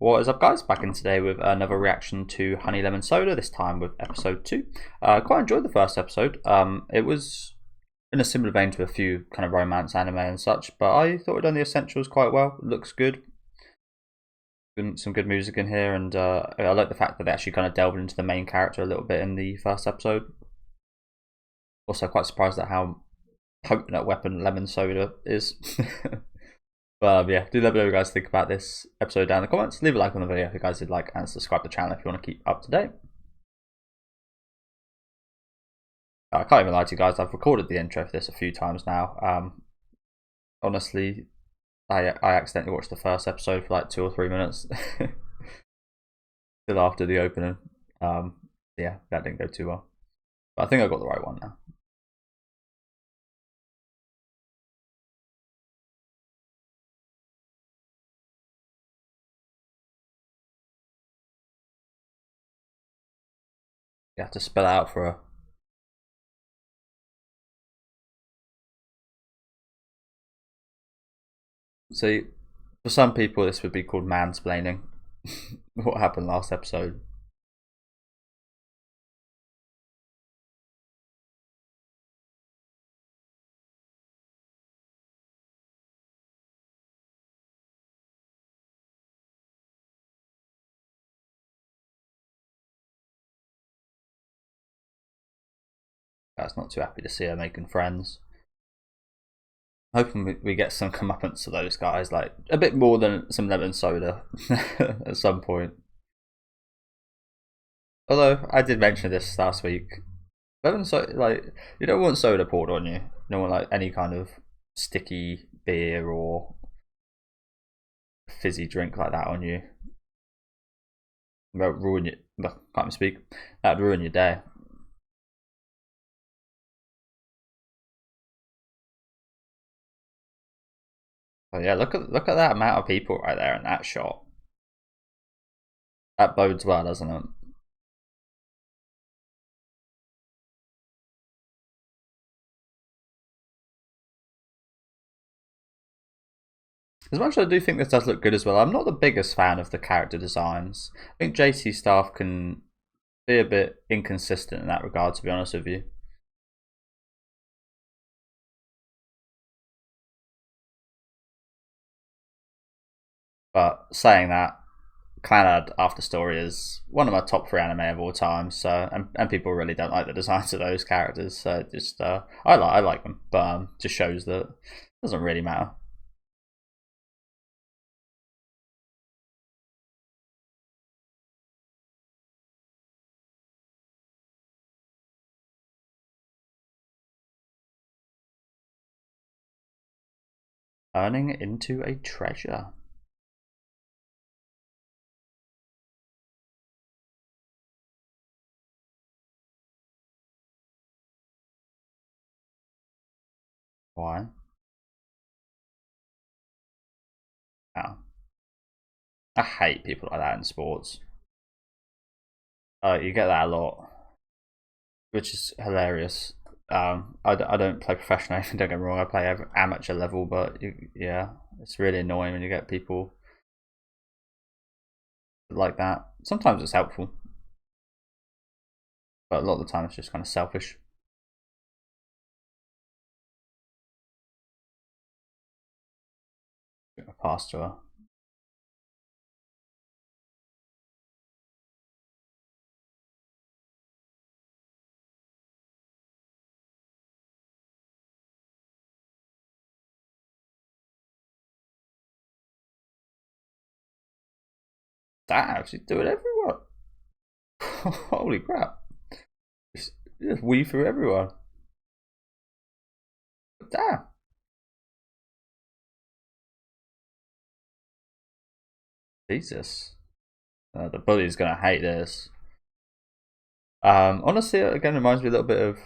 What is up, guys? Back in today with another reaction to Honey Lemon Soda, this time with episode 2. Quite enjoyed the first episode. It was in a similar vein to a few kind of romance anime and such, but I thought it done the essentials quite well. It looks good. Some good music in here, and I like the fact that they actually kind of delved into the main character a little bit in the first episode. Also, quite surprised at how potent a weapon lemon soda is. But yeah, do let me know what you guys think about this episode down in the comments. Leave a like on the video if you guys did like, and subscribe to the channel if you want to keep up to date. I can't even lie to you guys, I've recorded the intro for this a few times now. Honestly, I accidentally watched the first episode for like 2 or 3 minutes. Still after the opening. Yeah, that didn't go too well. But I think I got the right one now. You have to spell it out for her. See, for some people this would be called mansplaining. What happened last episode. I was not too happy to see her making friends. Hoping we get some comeuppance to those guys, like a bit more than some lemon soda at some point. Although I did mention this last week, lemon soda, like, you don't want soda poured on you. You don't want like any kind of sticky beer or fizzy drink like that on you. That would ruin it. Can't even speak. That would ruin your day. Oh yeah, look at that amount of people right there in that shot. That bodes well, doesn't it? As much as I do think this does look good as well, I'm not the biggest fan of the character designs. I think JC staff can be a bit inconsistent in that regard, to be honest with you. But saying that, Clannad After Story is one of my top 3 anime of all time. So, and people really don't like the designs of those characters. So just I like them, but just shows that it doesn't really matter. Turning into a treasure. Why? Oh. I hate people like that in sports. You get that a lot, which is hilarious. I don't play professional. Don't get me wrong. I play amateur level, but yeah, it's really annoying when you get people like that. Sometimes it's helpful, but a lot of the time it's just kind of selfish. Pass to her. Damn, she's doing everyone. Holy crap! Just weave through everyone. Damn. Jesus. The bully's gonna hate this. Honestly, again, reminds me a little bit of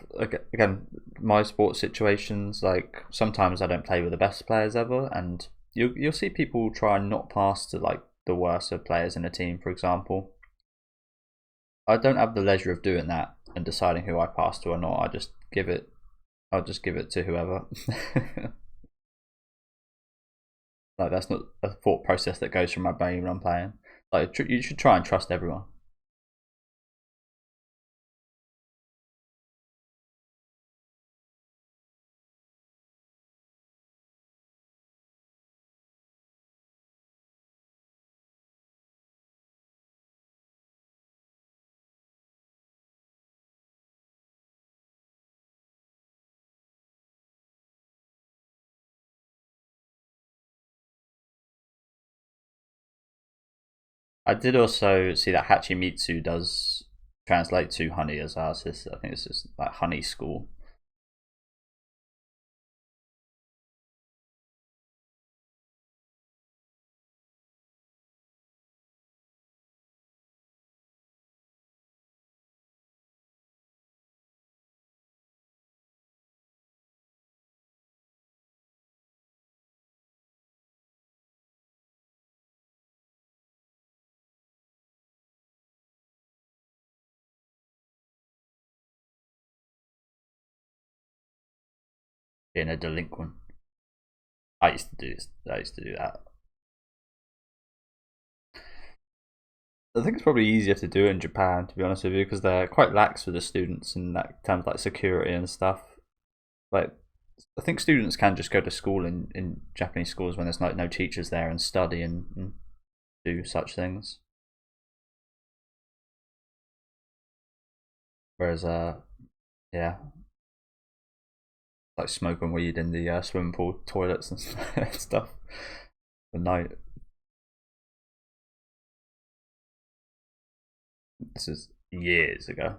again my sports situations. Like sometimes I don't play with the best players ever, and you'll see people try and not pass to like the worst of players in a team, for example. I don't have the leisure of doing that and deciding who I pass to or not. I'll just give it to whoever. Like that's not a thought process that goes through my brain when I'm playing. Like you should try and trust everyone. I did also see that Hachimitsu does translate to honey as well. So I think this is like honey school. Being a delinquent. I used to do this. I used to do that. I think it's probably easier to do it in Japan, to be honest with you, because they're quite lax with the students in that terms like security and stuff. Like, I think students can just go to school in Japanese schools when there's like no teachers there and study and do such things. Whereas, yeah, like smoking weed in the swimming pool toilets and stuff at night. This is years ago.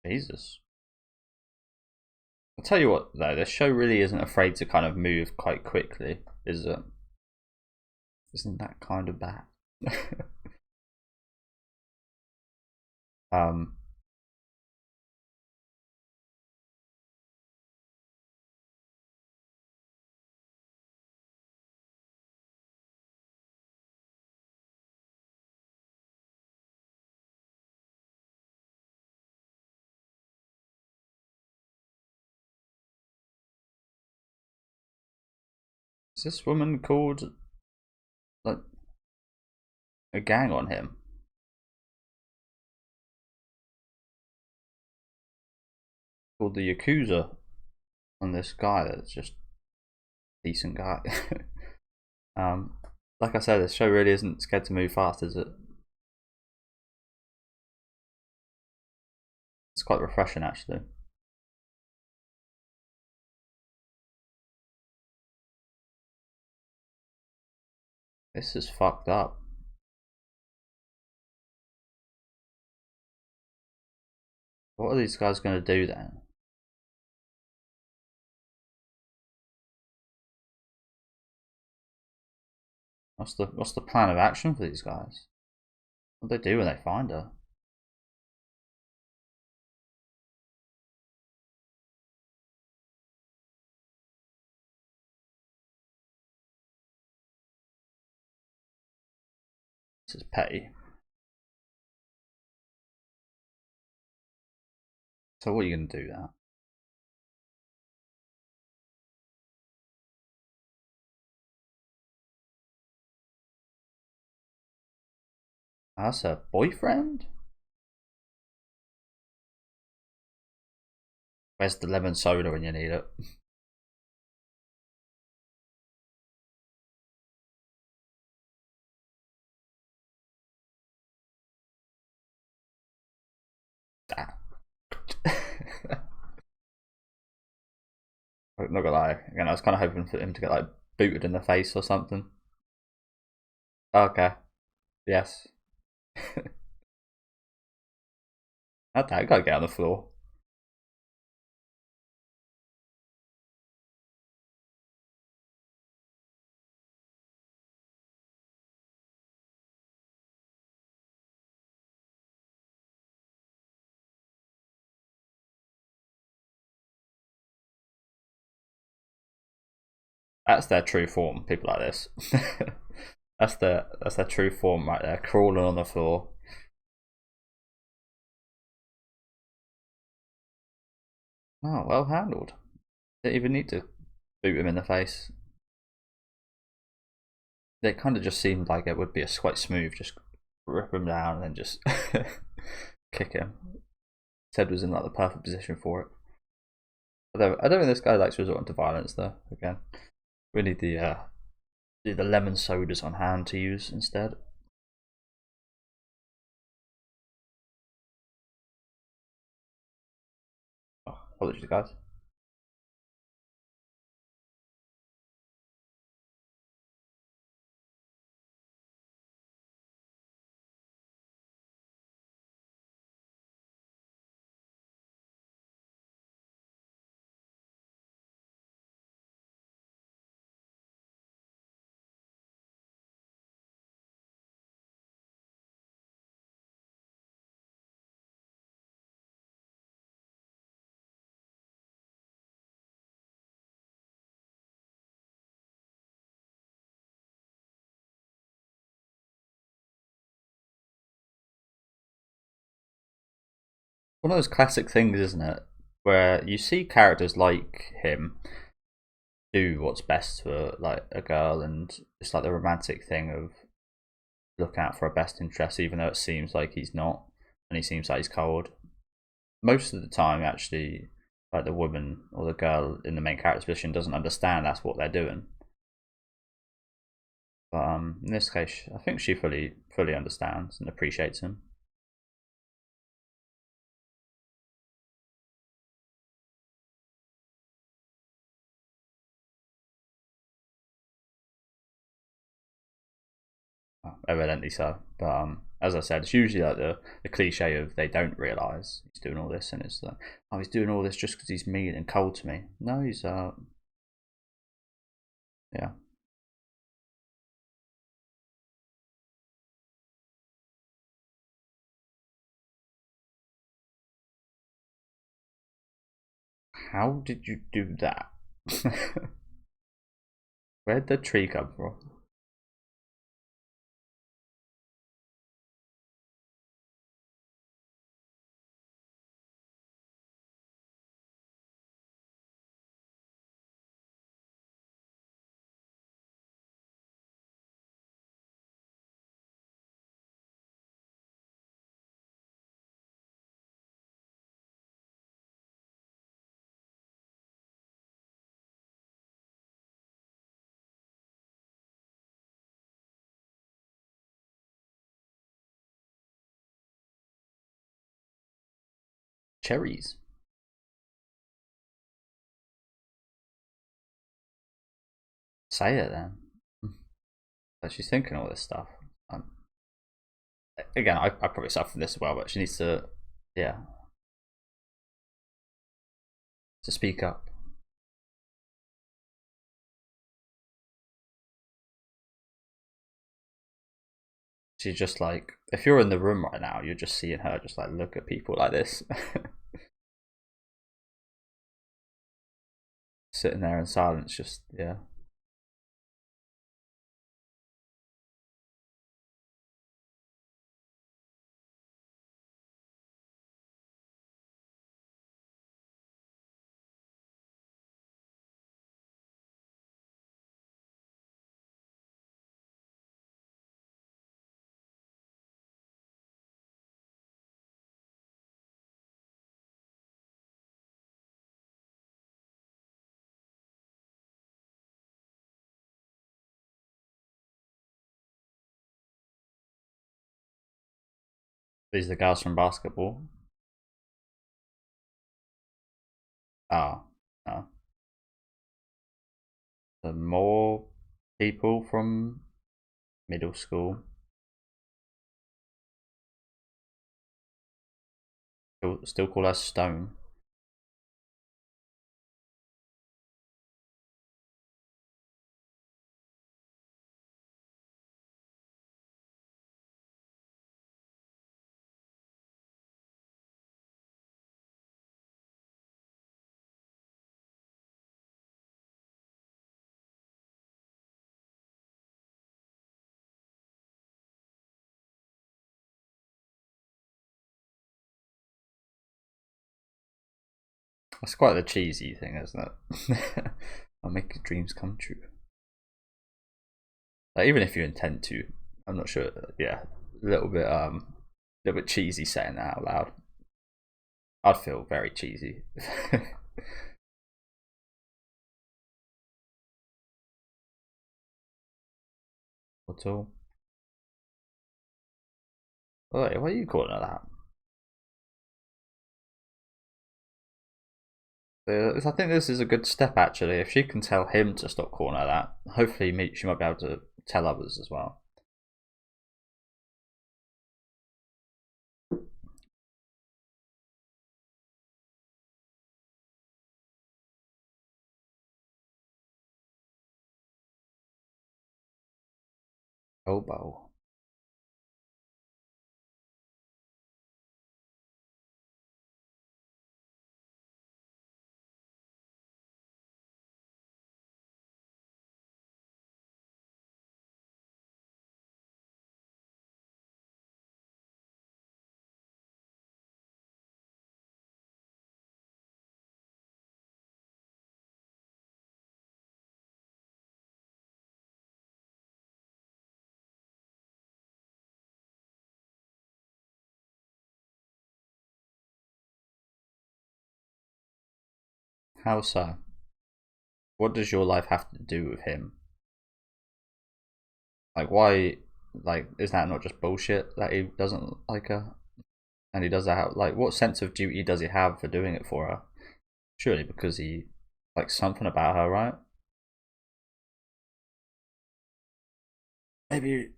Jesus. I'll tell you what, though, this show really isn't afraid to kind of move quite quickly, is it? Isn't that kind of bad? um, is this woman called like a gang on him? Called the Yakuza on this guy that's just a decent guy. um, like I said, this show really isn't scared to move fast, is it? It's quite refreshing, actually. This is fucked up. What are these guys going to do then? What's the plan of action for these guys? What do they do when they find her? This is petty. So what are you going to do now? That's her boyfriend? Where's the lemon soda when you need it? I'm not gonna lie. Again, I was kind of hoping for him to get like booted in the face or something. Okay. Yes. How'd that guy get on the floor? That's their true form. People like this. That's their true form right there, crawling on the floor. Oh, well handled. Didn't even need to boot him in the face. It kind of just seemed like it would be quite smooth, just rip him down and then just kick him. Ted was in like the perfect position for it. I don't think this guy likes resorting to violence though. Again, we need the lemon sodas on hand to use instead. Oh, apologies, guys. One of those classic things, isn't it? Where you see characters like him do what's best for like a girl, and it's like the romantic thing of look out for her best interest, even though it seems like he's not, and he seems like he's cold. Most of the time, actually, like the woman or the girl in the main character's position doesn't understand that's what they're doing. But in this case, I think she fully understands and appreciates him. Evidently so. But as I said, it's usually like the cliche of they don't realise he's doing all this, and it's like, oh, he's doing all this just because he's mean and cold to me. No, he's yeah. How did you do that? Where'd the tree come from? Cherries. Say it then. But she's thinking all this stuff. Um, Again, I probably suffer from this as well, but she needs to, yeah, to speak up. She's just like, if you're in the room right now, you're just seeing her just like look at people like this, sitting there in silence, just yeah. These are the girls from basketball. Ah, oh, the more people from middle school. Still call her Stone. That's quite the cheesy thing, isn't it? I'll make your dreams come true. Like, even if you intend to, I'm not sure. Yeah, a little bit cheesy saying that out loud. I'd feel very cheesy. At all. Wait, what are you calling it that? I think this is a good step actually. If she can tell him to stop calling her that, hopefully she might be able to tell others as well. Oboe. How so? What does your life have to do with him? Like, why? Like, is that not just bullshit that he doesn't like her? And he does that. Like, what sense of duty does he have for doing it for her? Surely because he likes something about her, right? Maybe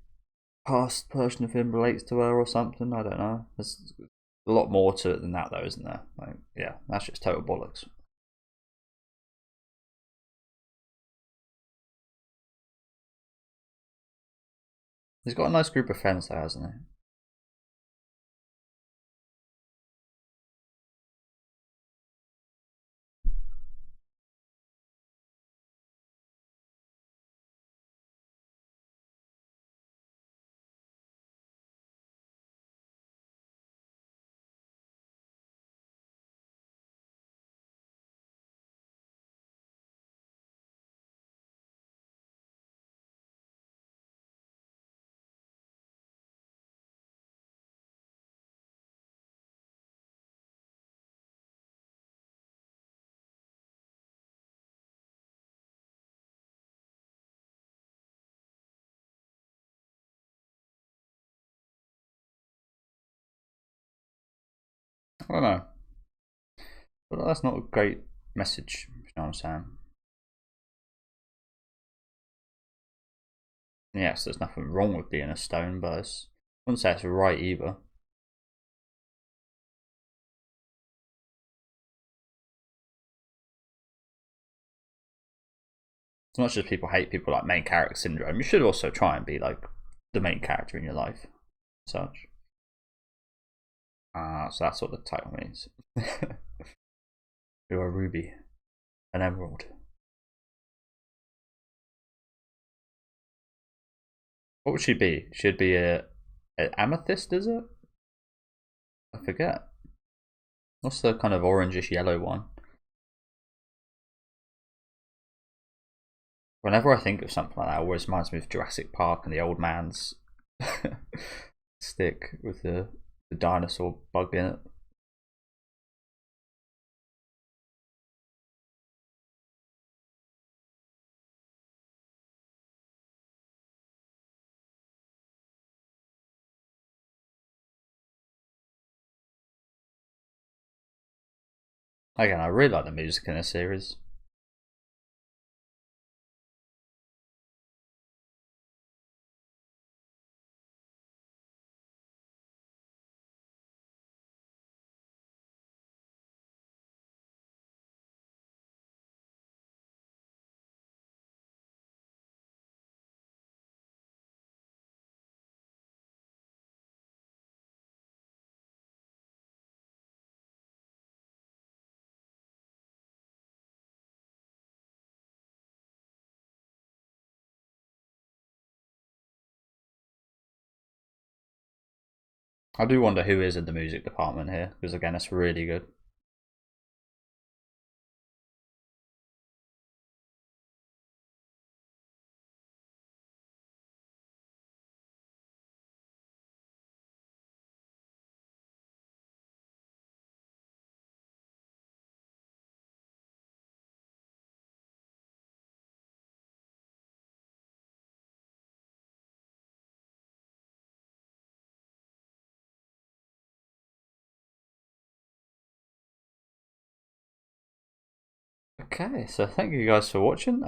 past version of him relates to her or something. I don't know. There's a lot more to it than that, though, isn't there? Like, yeah, that's just total bollocks. He's got a nice group of friends, though, hasn't he? I don't know, but that's not a great message. You know what I'm saying? Yes, there's nothing wrong with being a stone, but I wouldn't say it's right either. As much as people hate people like main character syndrome, you should also try and be like the main character in your life, such. So that's what the title means. You're a ruby, an emerald. What would she be? She'd be an amethyst, is it? I forget. What's the kind of orangish yellow one? Whenever I think of something like that, it always reminds me of Jurassic Park and the old man's stick with the dinosaur bug in it. Again, I really like the music in this series. I do wonder who is in the music department here, because again, it's really good. Okay, so thank you guys for watching.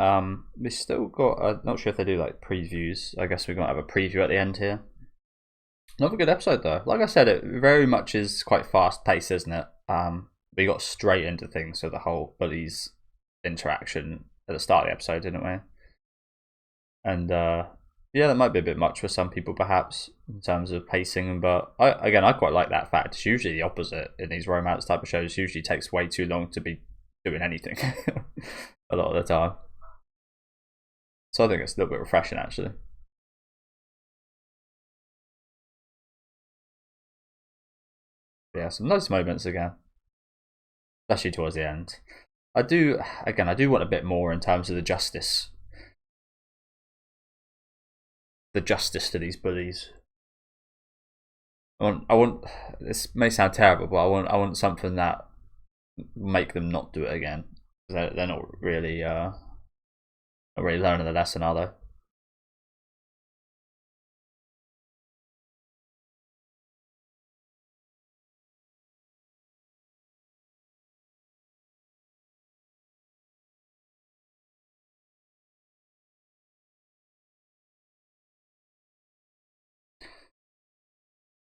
We still got, not sure if they do like previews. I guess we're gonna have a preview at the end here. Another good episode though. Like I said, it very much is quite fast paced, isn't it? We got straight into things, so the whole bullies interaction at the start of the episode, didn't we? And yeah, that might be a bit much for some people, perhaps, in terms of pacing. But I quite like that fact. It's usually the opposite in these romance type of shows. It usually takes way too long to be doing anything a lot of the time. So I think it's a little bit refreshing, actually. Yeah, some nice moments again, especially towards the end. I do want a bit more in terms of the justice to these bullies. I want. This may sound terrible, but I want something that make them not do it again. They're not really learning the lesson, are they?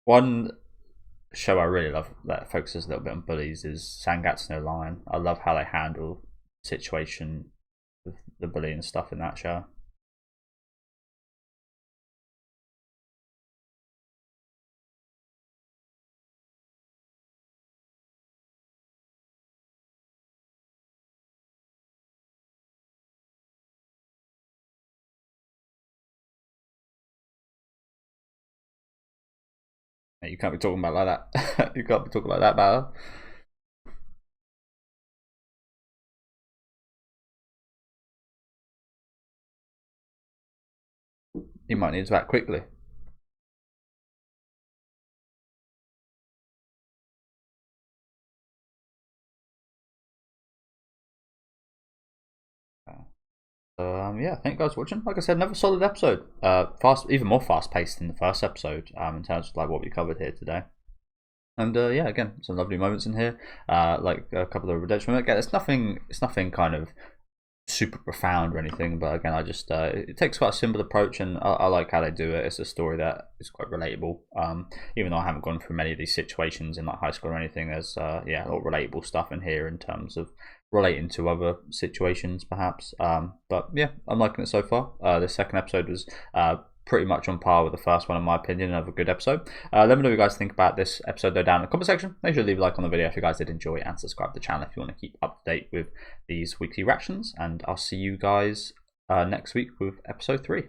One show I really love that focuses a little bit on bullies is Sangatsu no Lion. I love how they handle the situation with the bullying stuff in that show. You can't be talking about like that. You can't be talking like that about her. You might need to act quickly. Yeah, thank you guys for watching. Like I said, another solid episode. Even more fast paced than the first episode. In terms of like what we covered here today. And yeah, again, some lovely moments in here. Like a couple of redemption. Again, it's nothing kind of super profound or anything. But again, I just it takes quite a simple approach, and I like how they do it. It's a story that is quite relatable. Even though I haven't gone through many of these situations in like high school or anything, there's yeah, a lot of relatable stuff in here in terms of relating to other situations, perhaps. But yeah, I'm liking it so far. The second episode was pretty much on par with the first one, in my opinion. Another good episode. Let me know what you guys think about this episode though down in the comment section. Make sure to leave a like on the video if you guys did enjoy, and subscribe to the channel if you want to keep up to date with these weekly reactions. And I'll see you guys next week with episode 3.